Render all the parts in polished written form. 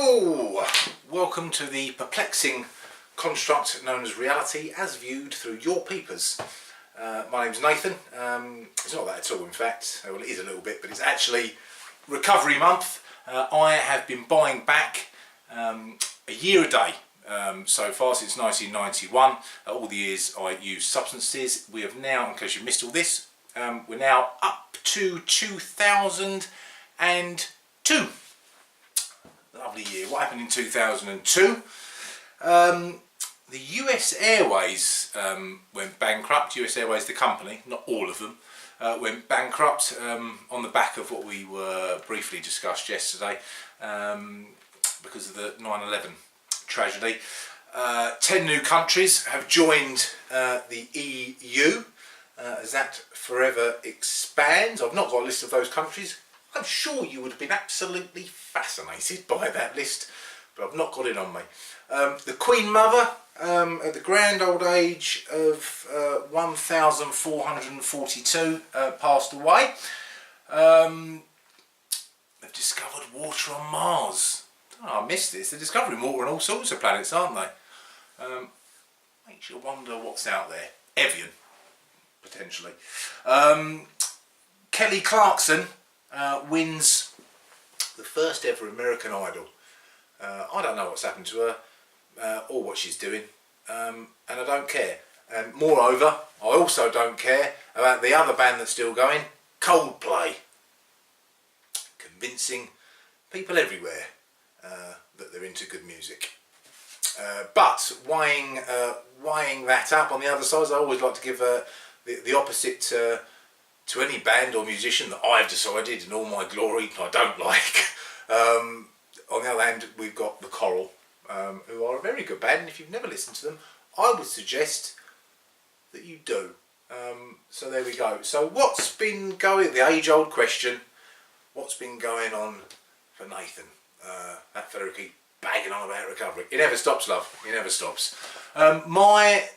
Hello! Welcome to the perplexing construct known as reality as viewed through your peepers. My name's Nathan. It's not that at all, in fact. Well, it is a little bit, but it's actually recovery month. I have been buying back a year a day so far since 1991. All the years I used substances. We have now, in case you missed all this, we're now up to 2002. Lovely year. What happened in 2002? The US Airways went bankrupt. US Airways, the company, not all of them, went bankrupt on the back of what we were briefly discussed yesterday because of the 9/11 tragedy. 10 new countries have joined the EU as that forever expands. I've not got a list of those countries. I'm sure you would have been absolutely fascinated by that list, but I've not got it on me. The Queen Mother, at the grand old age of 1442, passed away. They've discovered water on Mars. Oh, I missed this. They're discovering water on all sorts of planets, aren't they? Makes you wonder what's out there. Evian, potentially. Kelly Clarkson wins the first ever American Idol. I don't know what's happened to her or what she's doing, and I don't care. And moreover, I also don't care about the other band that's still going, Coldplay, convincing people everywhere that they're into good music. But weighing that up on the other side, I always like to give the opposite to any band or musician that I've decided in all my glory I don't like. On the other hand, we've got the Coral, who are a very good band, and if you've never listened to them, I would suggest that you do. So there we go. So what's been going, the age-old question, what's been going on for Nathan? That fella keep bagging on about recovery. It never stops, love. It never stops. My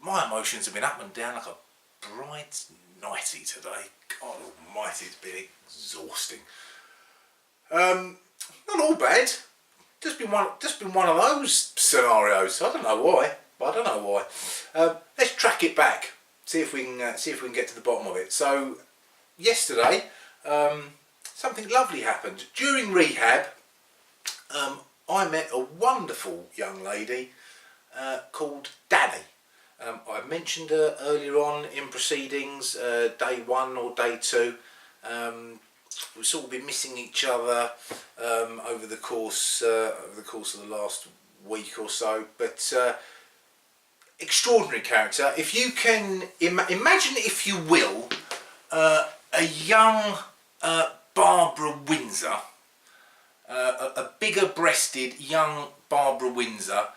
emotions have been up and down like a bride's nighty today. God almighty, it's been exhausting. Not all bad. Just been one of those scenarios. I don't know why, but I don't know why. Let's track it back. See if we can get to the bottom of it. So yesterday, something lovely happened during rehab. I met a wonderful young lady called Danny. I mentioned her earlier on in proceedings, day 1 or day 2. We've sort of been missing each other over the course of the last week or so. But extraordinary character. If you can imagine, if you will, a young Barbara Windsor, a bigger-breasted young Barbara Windsor.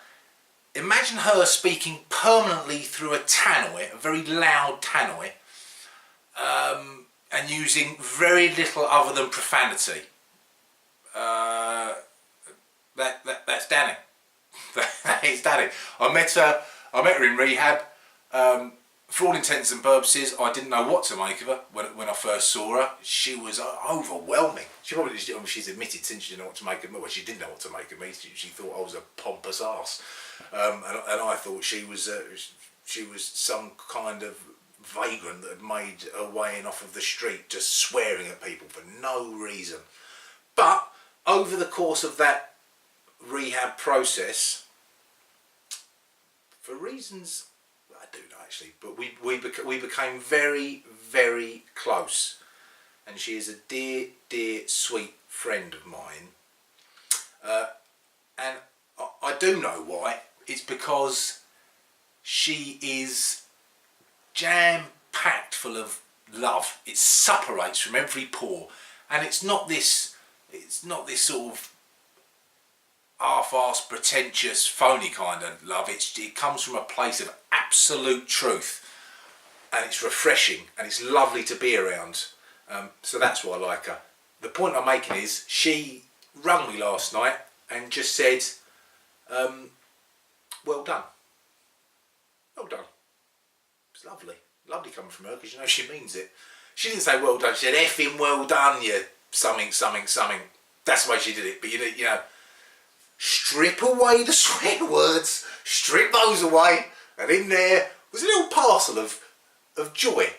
Imagine her speaking permanently through a tannoy, a very loud tannoy, and using very little other than profanity. That's Danny. That is Danny. I met her in rehab. For all intents and purposes, I didn't know what to make of her when I first saw her. She was overwhelming. She's admitted since she didn't know what to make of me. Well, she didn't know what to make of me. She thought I was a pompous arse, and I thought she was some kind of vagrant that had made her way in off of the street, just swearing at people for no reason. But over the course of that rehab process, for reasons I do know actually, but we became very, very close, and she is a dear, sweet friend of mine, and I do know why. It's because she is jam-packed full of love. It suppurates from every pore, and it's not this sort of half-assed, pretentious, phony kind of love. It comes from a place of absolute truth, and it's refreshing, and it's lovely to be around. So that's why I like her. The point I'm making is, she rung me last night and just said, well done. Well done. It's lovely. Lovely coming from her, because you know she means it. She didn't say well done, she said effing well done, you something. That's the way she did it. But you know, strip away the swear words, strip those away, and in there was a little parcel of joy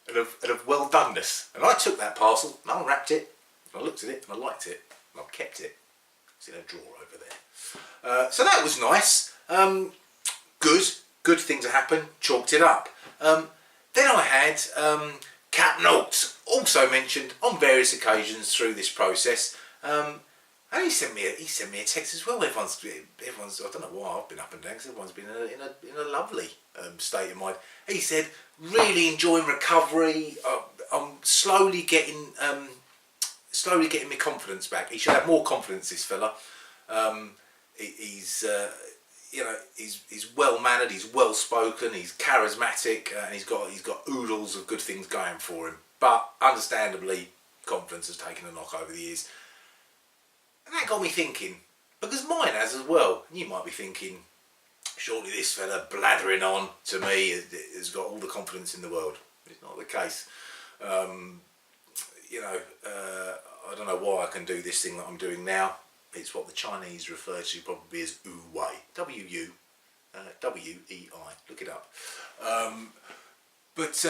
and of well doneness. And I took that parcel and I unwrapped it, and I looked at it and I liked it, and I've kept it. It's in a drawer over there. So that was nice. Good things to happen. Chalked it up. Then I had Cap Notes, also mentioned on various occasions through this process. And he sent me a text as well. Everyone's I don't know why I've been up and down, because everyone's been in a lovely state of mind. He said, really enjoying recovery. I'm slowly getting my confidence back. He should have more confidence, this fella. He's well mannered, he's well spoken, he's charismatic, and he's got oodles of good things going for him. But understandably, confidence has taken a knock over the years. And that got me thinking, because mine has as well. And you might be thinking, surely this fella blathering on to me has got all the confidence in the world. It's not the case. I don't know why I can do this thing that I'm doing now. It's what the Chinese refer to probably as Wu Wei. W-U-W-E-I. Look it up. But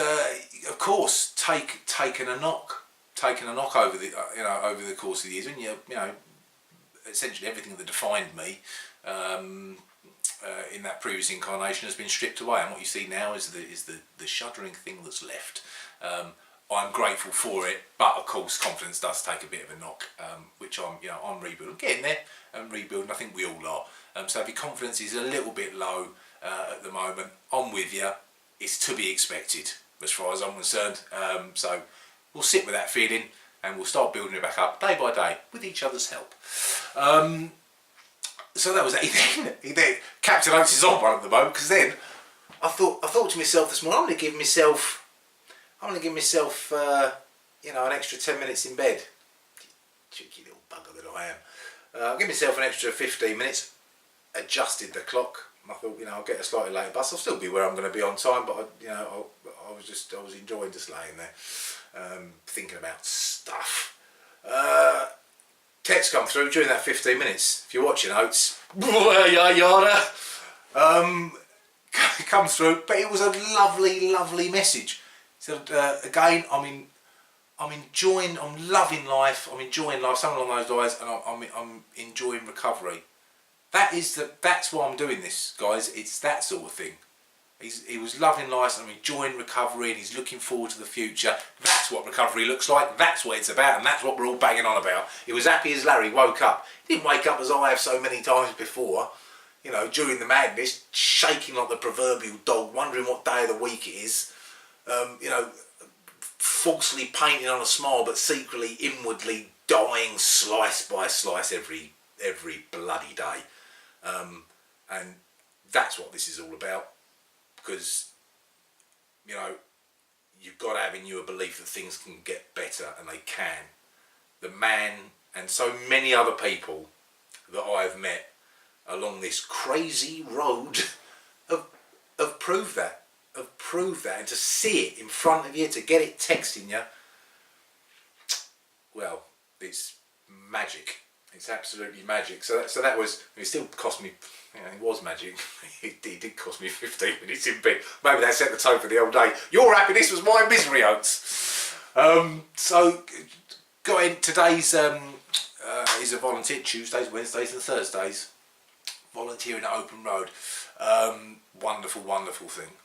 of course, taken a knock over the course of the years. When you know, essentially everything that defined me in that previous incarnation has been stripped away, and what you see now is the shuddering thing that's left. I'm grateful for it, but of course confidence does take a bit of a knock, which I'm rebuilding. I'm getting there and rebuilding. I think we all are. So if your confidence is a little bit low at the moment, I'm with you. It's to be expected as far as I'm concerned. So we'll sit with that feeling and we'll start building it back up day by day with each other's help. So that was it. Captain Oates is on one at the moment, because then I thought to myself this morning, I'm going to give myself an extra 10 minutes in bed. Cheeky little bugger that I am. I'll give myself an extra 15 minutes. Adjusted the clock. I thought, I'll get a slightly later bus. I'll still be where I'm going to be on time, but I was enjoying just laying there, thinking about stuff. Text come through during that 15 minutes. If you're watching, Oates, comes through, but it was a lovely message. So again, I'm loving life. I'm enjoying life, something along those lines, and I'm enjoying recovery. That's why I'm doing this, guys. It's that sort of thing. He was loving life, and I'm enjoying recovery, and he's looking forward to the future. That's what recovery looks like. That's what it's about, and that's what we're all banging on about. He was happy as Larry woke up. He didn't wake up as I have so many times before. During the madness, shaking like the proverbial dog, wondering what day of the week it is. Falsely painting on a smile, but secretly, inwardly dying slice by slice every bloody day. And that's what this is all about, because you've got to have in you a belief that things can get better, and they can. The man and so many other people that I've met along this crazy road have proved that. And to see it in front of you, to get it texting you, well, it's magic. It's absolutely magic. So that was, it still cost me, it was magic. It did cost me 15 minutes in bed. Maybe that set the tone for the whole day. Your happiness was my misery, Oates. So got in, today's is a volunteer, Tuesdays, Wednesdays and Thursdays, volunteering at Open Road. Wonderful thing.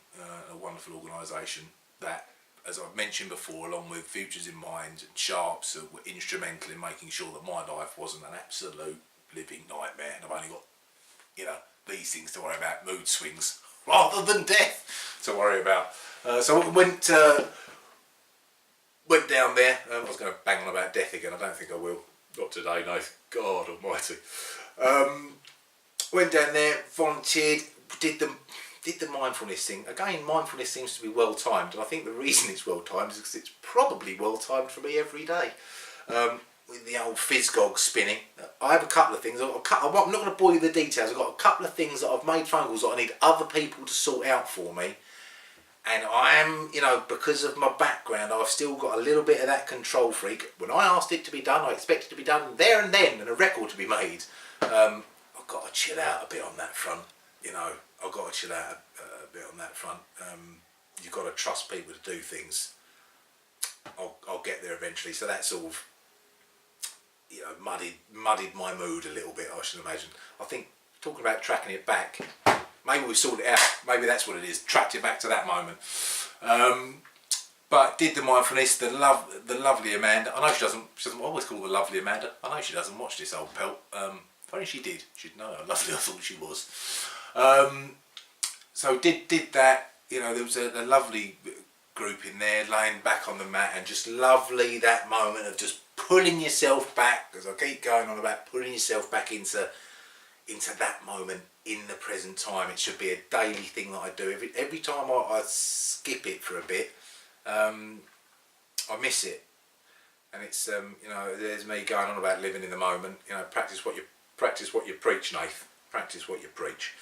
A wonderful organisation that, as I've mentioned before, along with Futures in Mind and Sharps, were instrumental in making sure that my life wasn't an absolute living nightmare, and I've only got these things to worry about, mood swings, rather than death to worry about. So I went down there. I was going to bang on about death again. I don't think I will. Not today, no. God almighty. Went down there, volunteered, did the mindfulness thing. Again, mindfulness seems to be well timed, and I think the reason it's well timed is because it's probably well timed for me every day. With the old Fizzgog spinning, I have a couple of things. I'm not going to bore you with the details. I've got a couple of things that I've made phone calls that I need other people to sort out for me, And I am, you know, because of my background, I've still got a little bit of that control freak. When I asked it to be done, I expect it to be done there and then, and a record to be made. I've got to chill out a bit on that front, you know. I've got to chill out a bit on that front. You've got to trust people to do things. I'll get there eventually. So that sort of, you know, muddied my mood a little bit, I should imagine. I think, talking about tracking it back, maybe we sorted it out. Maybe that's what it is. Tracked it back to that moment. But did the mindfulness. The lovely Amanda. I know she doesn't always call the lovely Amanda. I know she doesn't watch this old pelt. If only she did, she'd know how lovely I thought she was. So did that. You know, there was a lovely group in there, laying back on the mat, and just lovely that moment of just pulling yourself back. Because I keep going on about pulling yourself back into that moment in the present time. It should be a daily thing that I do. Every time I skip it for a bit, I miss it. And it's you know, there's me going on about living in the moment. You know, practice what you preach, Nath. Practice what you preach.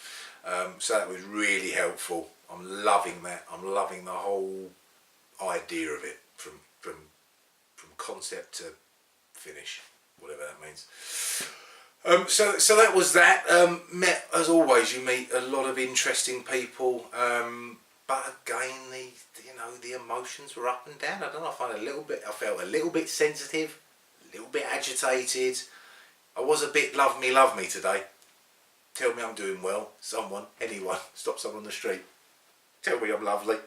So that was really helpful. I'm loving that. I'm loving the whole idea of it, from concept to finish, whatever that means. So that was that. Met, as always, you meet a lot of interesting people, but again, the emotions were up and down. I don't know. I felt a little bit sensitive, a little bit agitated. I was a bit love me today. Tell me I'm doing well. Anyone, stop someone on the street. Tell me I'm lovely.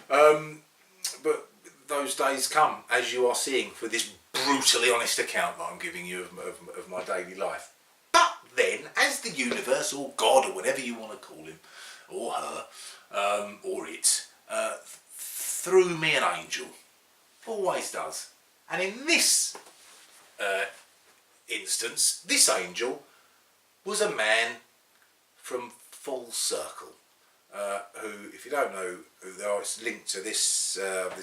But those days come, as you are seeing, for this brutally honest account that I'm giving you of my daily life. But then, as the universe, or God, or whatever you want to call him, or her, or it, threw me an angel. Always does. And in this instance, this angel was a man from Full Circle, who, if you don't know who they are, it's linked to this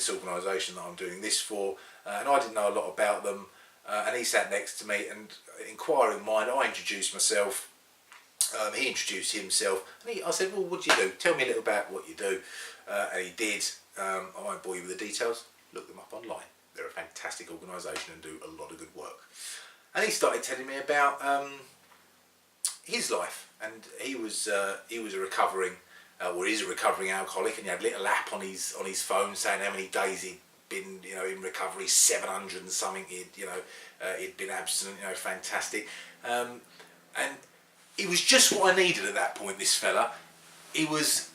organisation that I'm doing this for, and I didn't know a lot about them, and he sat next to me, and inquiring mind, I introduced myself, he introduced himself, and I said, well, what do you do? Tell me a little about what you do. And he did. I won't bore you with the details, look them up online. They're a fantastic organisation and do a lot of good work. And he started telling me about his life, and he was a recovering, or is a recovering alcoholic, and he had a little app on his phone saying how many days he'd been, you know, in recovery, 700 and something. He'd been abstinent, you know, fantastic, and he was just what I needed at that point. This fella, he was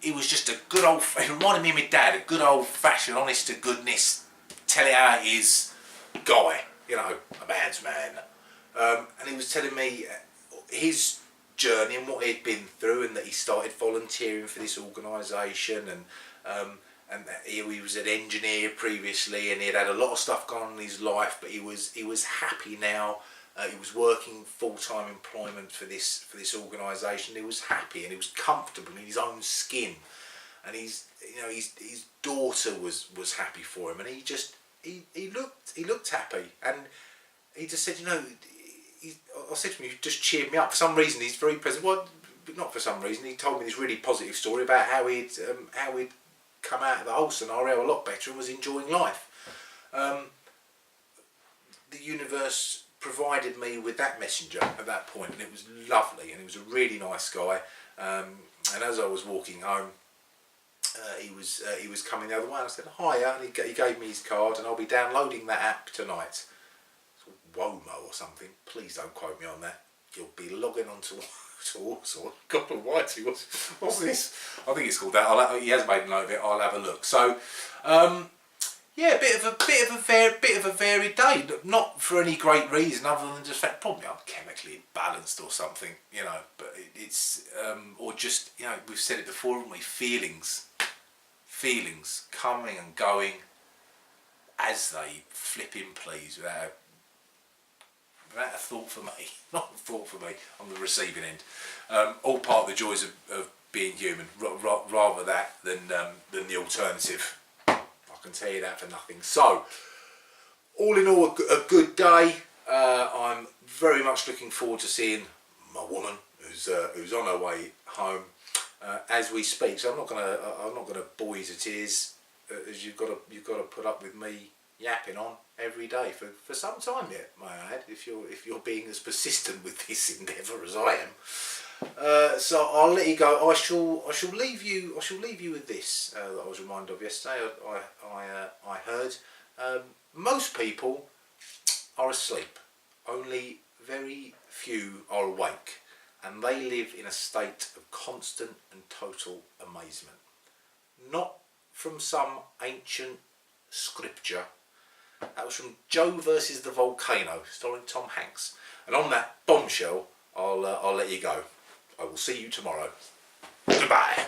just a good old. He reminded me of my dad, a good old fashioned, honest to goodness, tell it how it is guy. You know, a man's man, and he was telling me his journey and what he'd been through, and that he started volunteering for this organisation, and that he was an engineer previously, and he had a lot of stuff going on in his life, but he was happy now. He was working full-time employment for this organisation. He was happy and he was comfortable in his own skin, and his daughter was happy for him, and he looked happy, and he just said, you know, I said to him, you just cheered me up. For some reason, he's very present. Well, not for some reason. He told me this really positive story about how he'd come out of the whole scenario a lot better and was enjoying life. The universe provided me with that messenger at that point, and it was lovely, and he was a really nice guy. And as I was walking home, he was coming the other way. I said, hiya, and he gave me his card, and I'll be downloading that app tonight. Womo or something, please don't quote me on that. You'll be logging on to God almighty, what's this? I think it's called that. He has made a note of it. I'll have a look. So yeah, a bit of a varied day, not for any great reason other than just fact probably I'm chemically imbalanced or something, you know, but it's or just, you know, we've said it before, haven't we? Feelings coming and going as they flipping please, without a thought for me, not a thought for me, on the receiving end. All part of the joys of being human, rather that than the alternative. I can tell you that for nothing. So, all in all, a good day. I'm very much looking forward to seeing my woman, who's on her way home. as we speak. So I'm not gonna bore you to tears, as you've got to put up with me yapping on every day for some time yet, may I add, if you're being as persistent with this endeavour as I am. So I'll let you go. I shall leave you with this that I was reminded of yesterday. I heard most people are asleep. Only very few are awake, and they live in a state of constant and total amazement. Not from some ancient scripture. That was from Joe versus the Volcano, starring Tom Hanks. And on that bombshell, I'll let you go. I will see you tomorrow. Goodbye.